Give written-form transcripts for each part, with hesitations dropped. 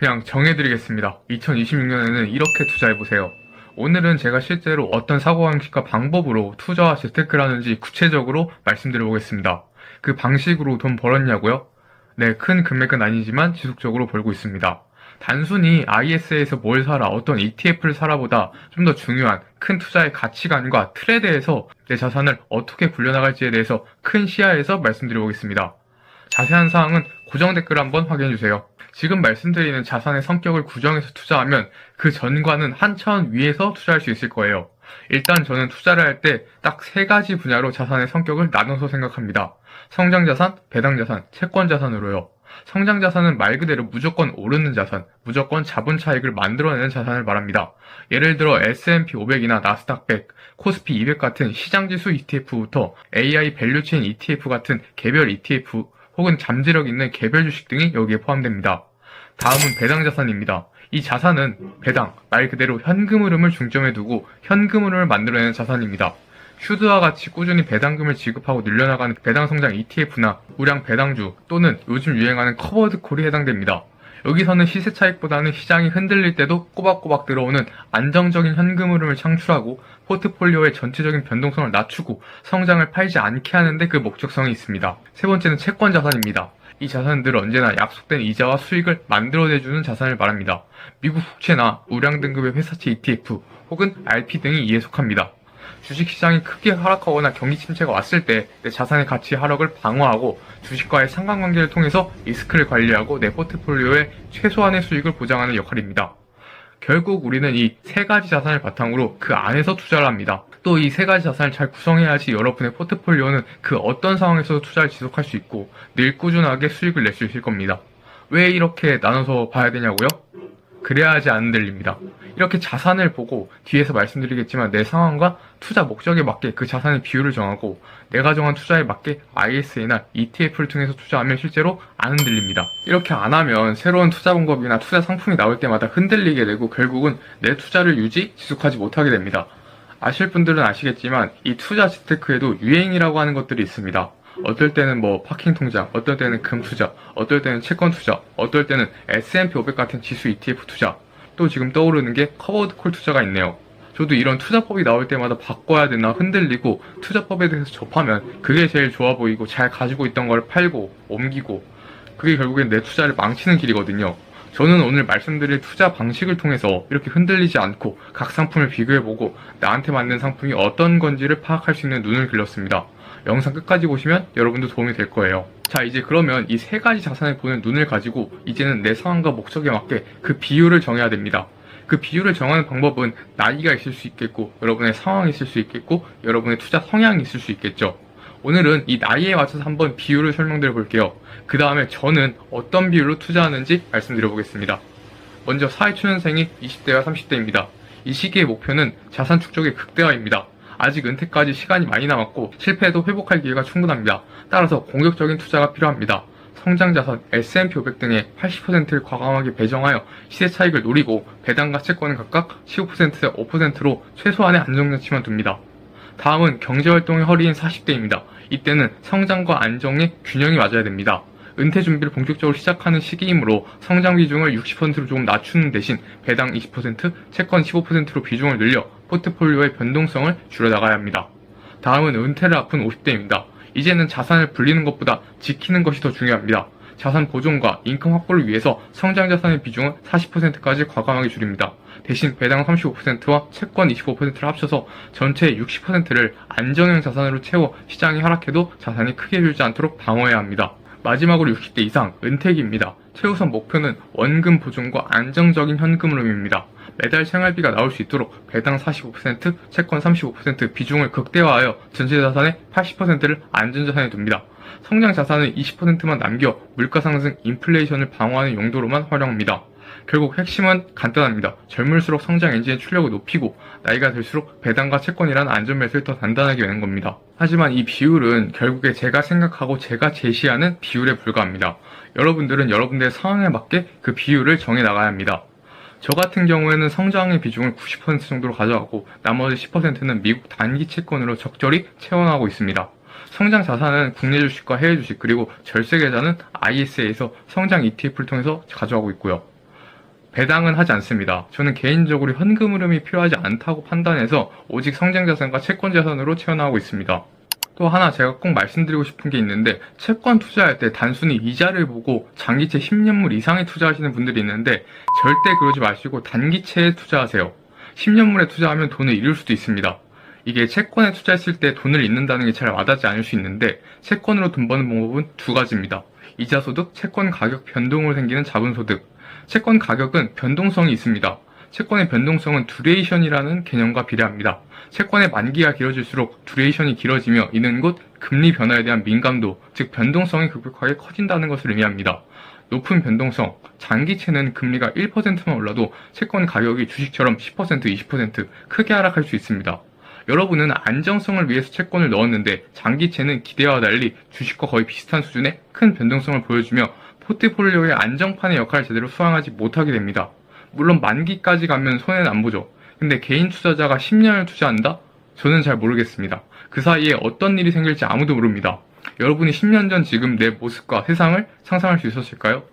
그냥 정해드리겠습니다. 2026년에는 이렇게 투자해보세요. 오늘은 제가 실제로 어떤 사고방식과 방법으로 투자와 재테크를 하는지 구체적으로 말씀드려보겠습니다. 그 방식으로 돈 벌었냐고요? 네, 큰 금액은 아니지만 지속적으로 벌고 있습니다. 단순히 IS에서 뭘 사라, 어떤 ETF를 사라보다 좀 더 중요한 큰 투자의 가치관과 틀에 대해서 내 자산을 어떻게 굴려나갈지에 대해서 큰 시야에서 말씀드려보겠습니다. 자세한 사항은 고정 댓글 한번 확인해주세요. 지금 말씀드리는 자산의 성격을 구정해서 투자하면 그 전과는 한 차원 위에서 투자할 수 있을 거예요. 일단 저는 투자를 할 때 딱 세 가지 분야로 자산의 성격을 나눠서 생각합니다. 성장자산, 배당자산, 채권자산으로요. 성장자산은 말 그대로 무조건 오르는 자산, 무조건 자본 차익을 만들어내는 자산을 말합니다. 예를 들어 S&P 500이나 나스닥 100, 코스피 200 같은 시장지수 ETF부터 AI 밸류체인 ETF 같은 개별 ETF, 혹은 잠재력 있는 개별 주식 등이 여기에 포함됩니다. 다음은 배당자산입니다. 이 자산은 배당, 말 그대로 현금 흐름을 중점에 두고 현금 흐름을 만들어내는 자산입니다. 슈드와 같이 꾸준히 배당금을 지급하고 늘려나가는 배당성장 ETF나 우량 배당주 또는 요즘 유행하는 커버드 콜이 해당됩니다. 여기서는 시세 차익보다는 시장이 흔들릴 때도 꼬박꼬박 들어오는 안정적인 현금 흐름을 창출하고 포트폴리오의 전체적인 변동성을 낮추고 성장을 팔지 않게 하는데 그 목적성이 있습니다. 세 번째는 채권 자산입니다. 이 자산들은 언제나 약속된 이자와 수익을 만들어내주는 자산을 말합니다. 미국 국채나 우량 등급의 회사채 ETF 혹은 RP 등이 이에 속합니다. 주식시장이 크게 하락하거나 경기 침체가 왔을 때 내 자산의 가치 하락을 방어하고 주식과의 상관관계를 통해서 리스크를 관리하고 내 포트폴리오의 최소한의 수익을 보장하는 역할입니다. 결국 우리는 이 세 가지 자산을 바탕으로 그 안에서 투자를 합니다. 또 이 세 가지 자산을 잘 구성해야지 여러분의 포트폴리오는 그 어떤 상황에서도 투자를 지속할 수 있고 늘 꾸준하게 수익을 낼 수 있을 겁니다. 왜 이렇게 나눠서 봐야 되냐고요? 그래야지 안 흔들립니다. 이렇게 자산을 보고 뒤에서 말씀드리겠지만 내 상황과 투자 목적에 맞게 그 자산의 비율을 정하고 내가 정한 투자에 맞게 ISA나 ETF를 통해서 투자하면 실제로 안 흔들립니다. 이렇게 안 하면 새로운 투자 방법이나 투자 상품이 나올 때마다 흔들리게 되고 결국은 내 투자를 지속하지 못하게 됩니다. 아실 분들은 아시겠지만 이 투자 재테크에도 유행이라고 하는 것들이 있습니다. 어떨 때는 파킹 통장, 어떨 때는 금 투자, 어떨 때는 채권 투자, 어떨 때는 S&P 500 같은 지수 ETF 투자, 또 지금 떠오르는 게 커버드 콜 투자가 있네요. 저도 이런 투자법이 나올 때마다 바꿔야 되나 흔들리고 투자법에 대해서 접하면 그게 제일 좋아 보이고 잘 가지고 있던 걸 팔고 옮기고 그게 결국엔 내 투자를 망치는 길이거든요. 저는 오늘 말씀드릴 투자 방식을 통해서 이렇게 흔들리지 않고 각 상품을 비교해보고 나한테 맞는 상품이 어떤 건지를 파악할 수 있는 눈을 길렀습니다. 영상 끝까지 보시면 여러분도 도움이 될 거예요. 자, 이제 그러면 이 세 가지 자산을 보는 눈을 가지고 이제는 내 상황과 목적에 맞게 그 비율을 정해야 됩니다. 그 비율을 정하는 방법은 나이가 있을 수 있겠고 여러분의 상황이 있을 수 있겠고 여러분의 투자 성향이 있을 수 있겠죠. 오늘은 이 나이에 맞춰서 한번 비율을 설명드려 볼게요. 그 다음에 저는 어떤 비율로 투자하는지 말씀드려 보겠습니다. 먼저 사회초년생이 20대와 30대입니다. 이 시기의 목표는 자산 축적의 극대화입니다. 아직 은퇴까지 시간이 많이 남았고 실패해도 회복할 기회가 충분합니다. 따라서 공격적인 투자가 필요합니다. 성장자산 S&P 500 등의 80%를 과감하게 배정하여 시세 차익을 노리고 배당과 채권은 각각 15%에 5%로 최소한의 안정장치만 둡니다. 다음은 경제활동의 허리인 40대입니다. 이때는 성장과 안정의 균형이 맞아야 됩니다. 은퇴 준비를 본격적으로 시작하는 시기이므로 성장 비중을 60%로 조금 낮추는 대신 배당 20%, 채권 15%로 비중을 늘려 포트폴리오의 변동성을 줄여나가야 합니다. 다음은 은퇴를 앞둔 50대입니다. 이제는 자산을 불리는 것보다 지키는 것이 더 중요합니다. 자산 보존과 인컴 확보를 위해서 성장 자산의 비중을 40%까지 과감하게 줄입니다. 대신 배당 35%와 채권 25%를 합쳐서 전체의 60%를 안정형 자산으로 채워 시장이 하락해도 자산이 크게 줄지 않도록 방어해야 합니다. 마지막으로 60대 이상 은퇴기입니다. 최우선 목표는 원금 보존과 안정적인 현금 흐름입니다. 매달 생활비가 나올 수 있도록 배당 45%, 채권 35% 비중을 극대화하여 전체 자산의 80%를 안전자산에 둡니다. 성장 자산은 20%만 남겨 물가 상승, 인플레이션을 방어하는 용도로만 활용합니다. 결국 핵심은 간단합니다. 젊을수록 성장 엔진의 출력을 높이고 나이가 들수록 배당과 채권이라는 안전벨트를 더 단단하게 매는 겁니다. 하지만 이 비율은 결국에 제가 생각하고 제가 제시하는 비율에 불과합니다. 여러분들은 여러분들의 상황에 맞게 그 비율을 정해 나가야 합니다. 저 같은 경우에는 성장의 비중을 90% 정도로 가져가고 나머지 10%는 미국 단기 채권으로 적절히 채워나가고 있습니다. 성장 자산은 국내 주식과 해외 주식 그리고 절세 계좌는 ISA에서 성장 ETF를 통해서 가져가고 있고요. 배당은 하지 않습니다. 저는 개인적으로 현금 흐름이 필요하지 않다고 판단해서 오직 성장자산과 채권자산으로 채워나가고 있습니다. 또 하나 제가 꼭 말씀드리고 싶은 게 있는데, 채권 투자할 때 단순히 이자를 보고 장기채 10년물 이상에 투자하시는 분들이 있는데 절대 그러지 마시고 단기채에 투자하세요. 10년물에 투자하면 돈을 잃을 수도 있습니다. 이게 채권에 투자했을 때 돈을 잃는다는 게 잘 와닿지 않을 수 있는데, 채권으로 돈 버는 방법은 두 가지입니다. 이자소득, 채권 가격 변동으로 생기는 자본소득. 채권 가격은 변동성이 있습니다. 채권의 변동성은 듀레이션이라는 개념과 비례합니다. 채권의 만기가 길어질수록 듀레이션이 길어지며 이는 곧 금리 변화에 대한 민감도, 즉 변동성이 급격하게 커진다는 것을 의미합니다. 높은 변동성, 장기채는 금리가 1%만 올라도 채권 가격이 주식처럼 10%, 20% 크게 하락할 수 있습니다. 여러분은 안정성을 위해서 채권을 넣었는데 장기채는 기대와 달리 주식과 거의 비슷한 수준의 큰 변동성을 보여주며 포트폴리오의 안정판의 역할을 제대로 수행하지 못하게 됩니다. 물론 만기까지 가면 손해는 안 보죠. 근데 개인 투자자가 10년을 투자한다? 저는 잘 모르겠습니다. 그 사이에 어떤 일이 생길지 아무도 모릅니다. 여러분이 10년 전 지금 내 모습과 세상을 상상할 수 있었을까요?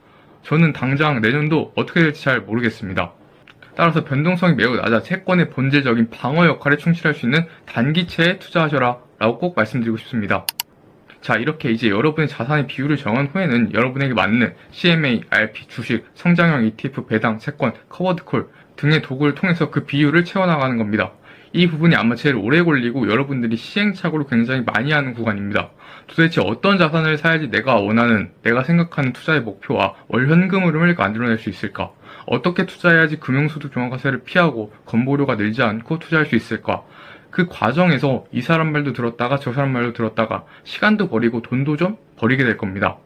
저는 당장 내년도 어떻게 될지 잘 모르겠습니다. 따라서 변동성이 매우 낮아 채권의 본질적인 방어 역할에 충실할 수 있는 단기채에 투자하셔라 라고 꼭 말씀드리고 싶습니다. 자, 이렇게 이제 여러분의 자산의 비율을 정한 후에는 여러분에게 맞는 CMA, RP, 주식, 성장형 ETF, 배당, 채권, 커버드콜 등의 도구를 통해서 그 비율을 채워나가는 겁니다. 이 부분이 아마 제일 오래 걸리고 여러분들이 시행착오를 굉장히 많이 하는 구간입니다. 도대체 어떤 자산을 사야지 내가 원하는, 내가 생각하는 투자의 목표와 월 현금 흐름을 만들어낼 수 있을까? 어떻게 투자해야지 금융소득 종합과세를 피하고 건보료가 늘지 않고 투자할 수 있을까? 그 과정에서 이 사람 말도 들었다가 저 사람 말도 들었다가 시간도 버리고 돈도 좀 버리게 될 겁니다.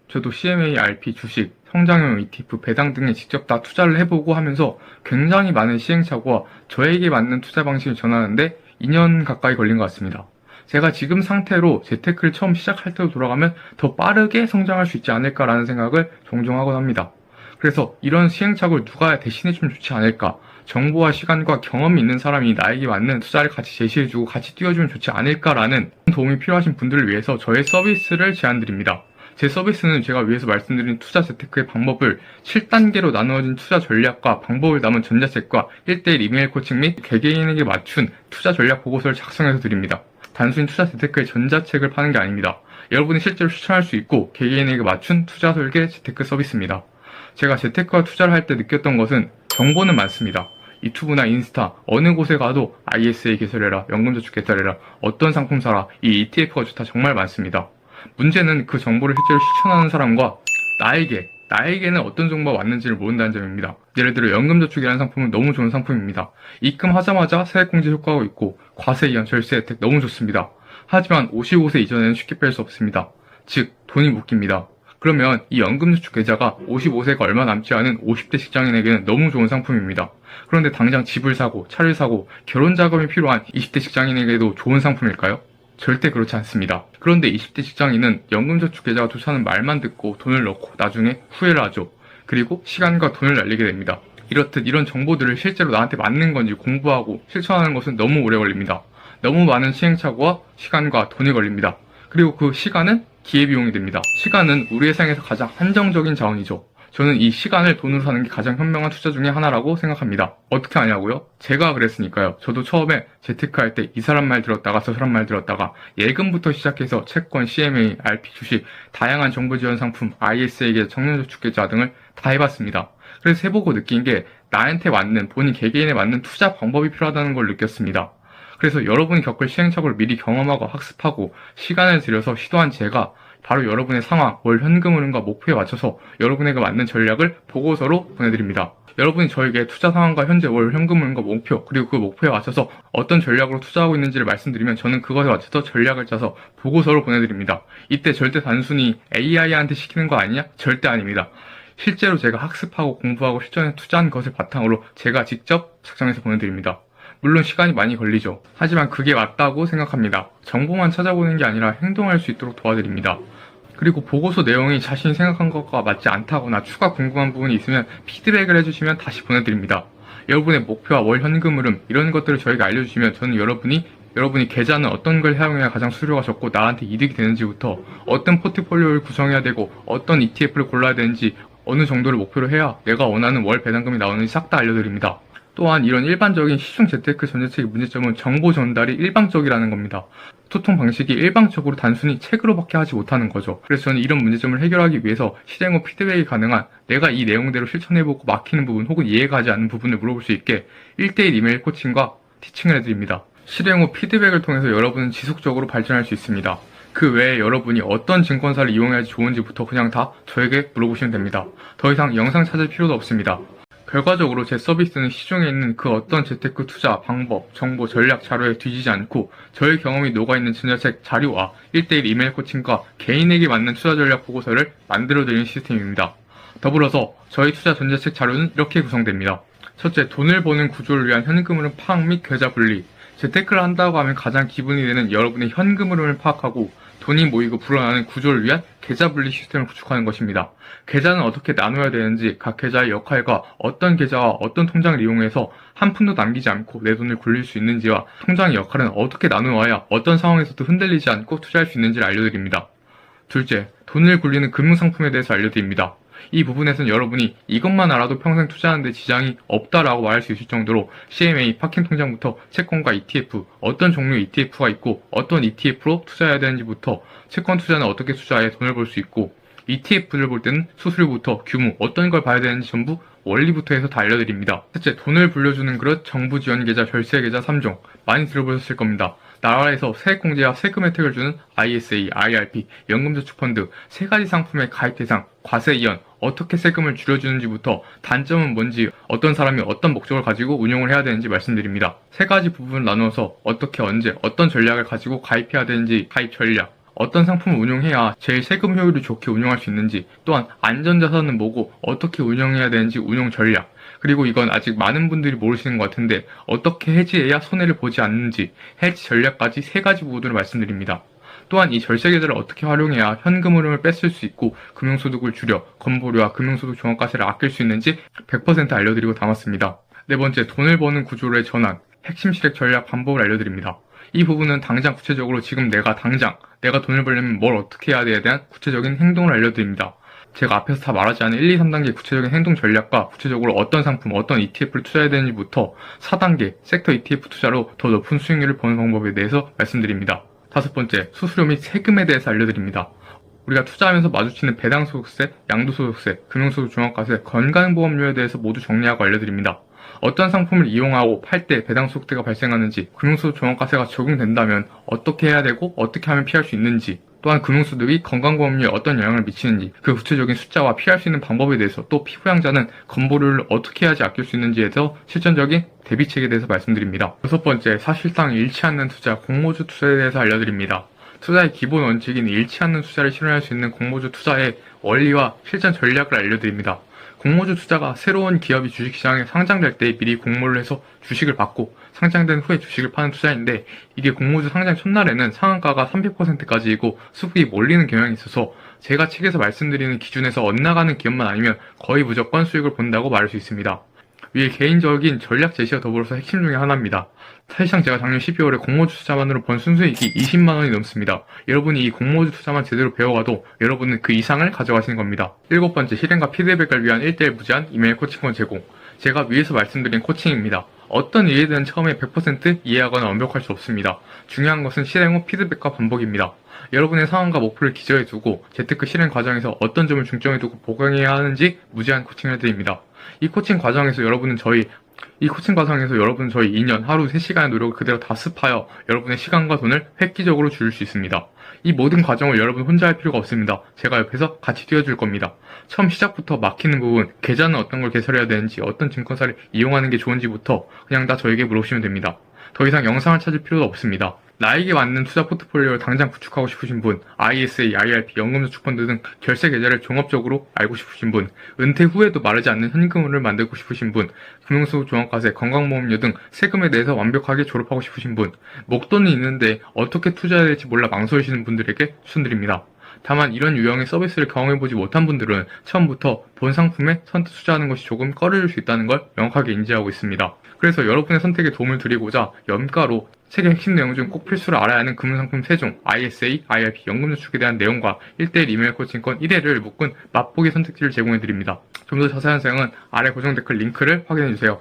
저도 CMA, RP, 주식, 성장형 ETF, 배당 등에 직접 다 투자를 해보고 하면서 굉장히 많은 시행착오와 저에게 맞는 투자 방식을 전하는데 2년 가까이 걸린 것 같습니다. 제가 지금 상태로 재테크를 처음 시작할 때로 돌아가면 더 빠르게 성장할 수 있지 않을까라는 생각을 종종 하곤 합니다. 그래서 이런 시행착오를 누가 대신해주면 좋지 않을까? 정보와 시간과 경험이 있는 사람이 나에게 맞는 투자를 같이 제시해주고 같이 띄워주면 좋지 않을까라는 도움이 필요하신 분들을 위해서 저의 서비스를 제안드립니다. 제 서비스는 제가 위에서 말씀드린 투자 재테크의 방법을 7단계로 나누어진 투자 전략과 방법을 담은 전자책과 1:1 이메일 코칭 및 개개인에게 맞춘 투자 전략 보고서를 작성해서 드립니다. 단순히 투자 재테크의 전자책을 파는 게 아닙니다. 여러분이 실제로 추천할 수 있고 개개인에게 맞춘 투자 설계 재테크 서비스입니다. 제가 재테크와 투자를 할 때 느꼈던 것은 정보는 많습니다. 유튜브나 인스타 어느 곳에 가도 ISA 개설해라, 연금저축 개설해라, 어떤 상품 사라, 이 ETF가 좋다 정말 많습니다. 문제는 그 정보를 실제로 실천하는 사람과 나에게는 어떤 정보가 왔는지를 모른다는 점입니다. 예를 들어 연금저축이라는 상품은 너무 좋은 상품입니다. 입금하자마자 세액공제 효과가 있고 과세 이한 절세 혜택 너무 좋습니다. 하지만 55세 이전에는 쉽게 뺄 수 없습니다. 즉 돈이 묶입니다. 그러면 이 연금저축 계좌가 55세가 얼마 남지 않은 50대 직장인에게는 너무 좋은 상품입니다. 그런데 당장 집을 사고 차를 사고 결혼 자금이 필요한 20대 직장인에게도 좋은 상품일까요? 절대 그렇지 않습니다. 그런데 20대 직장인은 연금저축 계좌가 좋다는 말만 듣고 돈을 넣고 나중에 후회를 하죠. 그리고 시간과 돈을 날리게 됩니다. 이렇듯 이런 정보들을 실제로 나한테 맞는 건지 공부하고 실천하는 것은 너무 오래 걸립니다. 너무 많은 시행착오와 시간과 돈이 걸립니다. 그리고 그 시간은 기회비용이 됩니다. 시간은 우리의 생에서 가장 한정적인 자원이죠. 저는 이 시간을 돈으로 사는 게 가장 현명한 투자 중에 하나라고 생각합니다. 어떻게 하냐고요? 제가 그랬으니까요. 저도 처음에 재테크할 때 이 사람 말 들었다가 저 사람 말 들었다가 예금부터 시작해서 채권, CMA, RP, 주식, 다양한 정보 지원 상품, ISA 계좌, 청년저축계좌 등을 다 해봤습니다. 그래서 해보고 느낀 게 나한테 맞는, 본인 개개인에 맞는 투자 방법이 필요하다는 걸 느꼈습니다. 그래서 여러분이 겪을 시행착오를 미리 경험하고 학습하고 시간을 들여서 시도한 제가 바로 여러분의 상황, 월 현금 흐름과 목표에 맞춰서 여러분에게 맞는 전략을 보고서로 보내드립니다. 여러분이 저에게 투자 상황과 현재 월 현금 흐름과 목표, 그리고 그 목표에 맞춰서 어떤 전략으로 투자하고 있는지를 말씀드리면 저는 그것에 맞춰서 전략을 짜서 보고서로 보내드립니다. 이때 절대 단순히 AI한테 시키는 거 아니냐? 절대 아닙니다. 실제로 제가 학습하고 공부하고 실전에 투자한 것을 바탕으로 제가 직접 작성해서 보내드립니다. 물론 시간이 많이 걸리죠. 하지만 그게 맞다고 생각합니다. 정보만 찾아보는 게 아니라 행동할 수 있도록 도와드립니다. 그리고 보고서 내용이 자신이 생각한 것과 맞지 않다거나 추가 궁금한 부분이 있으면 피드백을 해주시면 다시 보내드립니다. 여러분의 목표와 월 현금 흐름 이런 것들을 저에게 알려주시면 저는 여러분이 계좌는 어떤 걸 사용해야 가장 수수료가 적고 나한테 이득이 되는지부터 어떤 포트폴리오를 구성해야 되고 어떤 ETF를 골라야 되는지 어느 정도를 목표로 해야 내가 원하는 월 배당금이 나오는지 싹 다 알려드립니다. 또한 이런 일반적인 시중 재테크 전자책의 문제점은 정보 전달이 일방적이라는 겁니다. 소통 방식이 일방적으로 단순히 책으로밖에 하지 못하는 거죠. 그래서 저는 이런 문제점을 해결하기 위해서 실행 후 피드백이 가능한 내가 이 내용대로 실천해보고 막히는 부분 혹은 이해가 가지 않는 부분을 물어볼 수 있게 1대1 이메일 코칭과 티칭을 해드립니다. 실행 후 피드백을 통해서 여러분은 지속적으로 발전할 수 있습니다. 그 외에 여러분이 어떤 증권사를 이용해야지 좋은지부터 그냥 다 저에게 물어보시면 됩니다. 더 이상 영상 찾을 필요도 없습니다. 결과적으로 제 서비스는 시중에 있는 그 어떤 재테크 투자, 방법, 정보, 전략, 자료에 뒤지지 않고 저의 경험이 녹아있는 전자책 자료와 1대1 이메일 코칭과 개인에게 맞는 투자 전략 보고서를 만들어드리는 시스템입니다. 더불어서 저희 투자 전자책 자료는 이렇게 구성됩니다. 첫째, 돈을 버는 구조를 위한 현금 흐름 파악 및 계좌 분리. 재테크를 한다고 하면 가장 기본이 되는 여러분의 현금 흐름을 파악하고 돈이 모이고 불어나는 구조를 위한 계좌 분리 시스템을 구축하는 것입니다. 계좌는 어떻게 나눠야 되는지, 각 계좌의 역할과 어떤 계좌와 어떤 통장을 이용해서 한 푼도 남기지 않고 내 돈을 굴릴 수 있는지와 통장의 역할은 어떻게 나누어야 어떤 상황에서도 흔들리지 않고 투자할 수 있는지를 알려드립니다. 둘째, 돈을 굴리는 금융상품에 대해서 알려드립니다. 이 부분에서는 여러분이 이것만 알아도 평생 투자하는데 지장이 없다라고 말할 수 있을 정도로 CMA, 파킹 통장부터 채권과 ETF, 어떤 종류의 ETF가 있고 어떤 ETF로 투자해야 되는지부터 채권 투자는 어떻게 투자해 돈을 벌 수 있고 ETF를 볼 때는 수수료부터 규모, 어떤 걸 봐야 되는지 전부 원리부터 해서 다 알려드립니다. 셋째, 돈을 불려주는 그릇, 정부 지원 계좌, 절세 계좌 3종 많이 들어보셨을 겁니다. 나라에서 세액공제와 세금 혜택을 주는 ISA, IRP, 연금저축펀드, 세 가지 상품의 가입 대상, 과세 이연, 어떻게 세금을 줄여주는지부터 단점은 뭔지, 어떤 사람이 어떤 목적을 가지고 운용을 해야 되는지 말씀드립니다. 세 가지 부분을 나누어서 어떻게 언제 어떤 전략을 가지고 가입해야 되는지 가입 전략, 어떤 상품을 운용해야 제일 세금 효율이 좋게 운용할 수 있는지, 또한 안전자산은 뭐고 어떻게 운영해야 되는지 운용 전략, 그리고 이건 아직 많은 분들이 모르시는 것 같은데 어떻게 해지해야 손해를 보지 않는지 해지 전략까지 세 가지 부분을 말씀드립니다. 또한 이 절세계좌를 어떻게 활용해야 현금 흐름을 뺐을 수 있고 금융소득을 줄여 건보료와 금융소득 종합과세를 아낄 수 있는지 100% 알려드리고 담았습니다. 네 번째, 돈을 버는 구조로의 전환, 핵심 실행 전략 방법을 알려드립니다. 이 부분은 당장 구체적으로 지금 내가 돈을 벌려면 뭘 어떻게 해야 되에 대한 구체적인 행동을 알려드립니다. 제가 앞에서 다 말하지 않은 1, 2, 3단계 구체적인 행동 전략과 구체적으로 어떤 상품, 어떤 ETF를 투자해야 되는지부터 4단계 섹터 ETF 투자로 더 높은 수익률을 버는 방법에 대해서 말씀드립니다. 다섯 번째, 수수료 및 세금에 대해서 알려드립니다. 우리가 투자하면서 마주치는 배당소득세, 양도소득세, 금융소득 종합과세, 건강보험료에 대해서 모두 정리하고 알려드립니다. 어떤 상품을 이용하고 팔 때 배당소득세가 발생하는지, 금융소득 종합과세가 적용된다면 어떻게 해야 되고 어떻게 하면 피할 수 있는지, 또한 금융소득이 건강보험료에 어떤 영향을 미치는지, 그 구체적인 숫자와 피할 수 있는 방법에 대해서, 또 피부양자는 건보료를 어떻게 해야지 아낄 수 있는지에 대해서 실전적인 대비책에 대해서 말씀드립니다. 여섯 번째, 사실상 잃지 않는 투자, 공모주 투자에 대해서 알려드립니다. 투자의 기본 원칙인 잃지 않는 투자를 실현할 수 있는 공모주 투자의 원리와 실전 전략을 알려드립니다. 공모주 투자가 새로운 기업이 주식시장에 상장될 때 미리 공모를 해서 주식을 받고 상장된 후에 주식을 파는 투자인데, 이게 공모주 상장 첫날에는 상한가가 300%까지이고 수급이 몰리는 경향이 있어서 제가 책에서 말씀드리는 기준에서 엇나가는 기업만 아니면 거의 무조건 수익을 본다고 말할 수 있습니다. 위에 개인적인 전략 제시와 더불어서 핵심 중에 하나입니다. 사실상 제가 작년 12월에 공모주 투자만으로 번 순수익이 20만원이 넘습니다. 여러분이 이 공모주 투자만 제대로 배워가도 여러분은 그 이상을 가져가시는 겁니다. 일곱 번째, 실행과 피드백을 위한 1대1 무제한 이메일 코칭권 제공. 제가 위에서 말씀드린 코칭입니다. 어떤 일이든 처음에 100% 이해하거나 완벽할 수 없습니다. 중요한 것은 실행 후 피드백과 반복입니다. 여러분의 상황과 목표를 기저에 두고 재테크 실행 과정에서 어떤 점을 중점에 두고 보강해야 하는지 무제한 코칭을 해드립니다. 이 코칭 과정에서 여러분은 저희 2년 하루 3시간의 노력을 그대로 다 습하여 여러분의 시간과 돈을 획기적으로 줄일 수 있습니다. 이 모든 과정을 여러분 혼자 할 필요가 없습니다. 제가 옆에서 같이 뛰어줄 겁니다. 처음 시작부터 막히는 부분, 계좌는 어떤 걸 개설해야 되는지, 어떤 증권사를 이용하는 게 좋은지부터 그냥 다 저에게 물어보시면 됩니다. 더 이상 영상을 찾을 필요도 없습니다. 나에게 맞는 투자 포트폴리오를 당장 구축하고 싶으신 분, ISA, IRP, 연금저축펀드 등 결세 계좌를 종합적으로 알고 싶으신 분, 은퇴 후에도 마르지 않는 현금을 만들고 싶으신 분, 금융소득 종합과세, 건강보험료 등 세금에 대해서 완벽하게 졸업하고 싶으신 분, 목돈은 있는데 어떻게 투자해야 될지 몰라 망설이시는 분들에게 추천드립니다. 다만 이런 유형의 서비스를 경험해보지 못한 분들은 처음부터 본 상품에 선뜻 투자하는 것이 조금 꺼려질 수 있다는 걸 명확하게 인지하고 있습니다. 그래서 여러분의 선택에 도움을 드리고자 염가로 책의 핵심 내용 중 꼭 필수로 알아야 하는 금융상품 3종, ISA, IRP, 연금저축에 대한 내용과 1대1 이메일 코칭권 1회를 묶은 맛보기 선택지를 제공해드립니다. 좀 더 자세한 사항은 아래 고정 댓글 링크를 확인해주세요.